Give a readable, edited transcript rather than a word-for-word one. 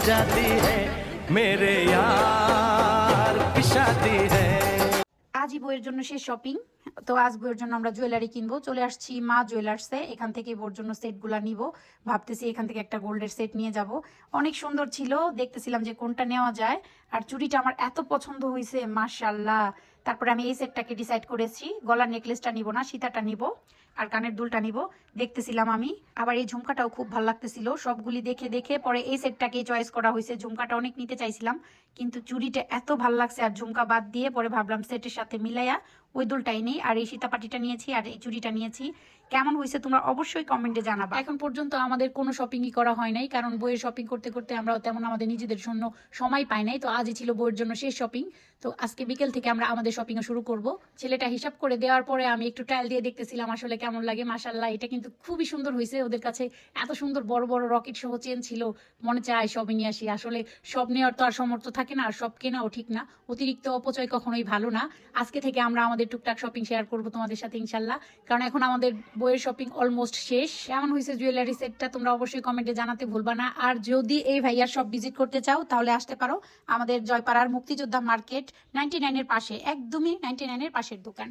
जाती है मेरे यार की शादी है। আজই বইয়ের জন্য শেষ শপিং। তো আজ বইয়ের জন্য আমরা জুয়েলারি কিনবো। চলে আসছি মা জুয়েলার্সে, এখান থেকে বইয়ের জন্য সেটগুলা নিব। ভাবতেছি এখান থেকে একটা গোল্ডের সেট নিয়ে যাব। অনেক সুন্দর ছিল, দেখতেছিলাম যে কোনটা নেওয়া যায়। আর চুড়িটা আমার এত পছন্দ হয়েছে মাশাআল্লাহ। তারপরে আমি এই সেটটাকে ডিসাইড করেছি, গলার নেকলেসটা নিব না, সীতাটা নিব আর কানের দুলটা নিব। দেখতেছিলাম আমি, আবার এই ঝুমকাটাও খুব ভালো লাগতেছিল। সবগুলি দেখে দেখে পরে এই সেটটাকেই চয়েস করা হয়েছে। ঝুমকাটা অনেক নিতে চাইছিলাম, কিন্তু চুড়িটা এত ভালো লাগছে আর ঝুমকা বাদ দিয়ে পরে ভাবলাম সেটের সাথে মিলাইয়া ওই দুলটাই নেই। আর এই সীতাপাটিটা নিয়েছি আর এই চুড়িটা নিয়েছি। কেমন হয়েছে তোমরা অবশ্যই কমেন্টে জানাবা। এখন পর্যন্ত আমাদের কোনো শপিংই করা হয় নাই, কারণ বইয়ের শপিং করতে করতে আমরা তেমন আমাদের নিজেদের জন্য সময় পাই নাই। তো আজই ছিল বইয়ের জন্য শেষ শপিং। তো আজকে বিকেল থেকে আমরা আমাদের শপিং শুরু করব। ছেলেটা হিসাব করে দেওয়ার পরে আমি একটু ট্রায়াল দিয়ে দেখতেছিলাম আসলে কেমন লাগে। মাশাআল্লাহ, এটা কিন্তু খুবই সুন্দর হয়েছে। ওদের কাছে এত সুন্দর বড় বড় রকেট সহ চেন ছিল, মনে চায় সবই নিয়ে আসি। আসলে সব নেওয়ার তো আর সামর্থ্য থাকে না, আর সব কেনাও ঠিক না। অতিরিক্ত অপচয় কখনোই ভালো না। আজকে থেকে আমরা আমাদের টুকটাক শপিং শেয়ার করব তোমাদের সাথে ইনশাল্লাহ, কারণ এখন আমাদের বইয়ের শপিং অলমোস্ট শেষ। কেমন হয়েছে জুয়েলারি সেটটা তোমরা অবশ্যই কমেন্টে জানাতে ভুলবা না। আর যদি এই ভাইয়ার শপ ভিজিট করতে চাও তাহলে আসতে পারো আমাদের জয়পাড়ার মুক্তিযোদ্ধা মার্কেট 99 এর পাশে, একদমই 99 এর পাশের দোকান।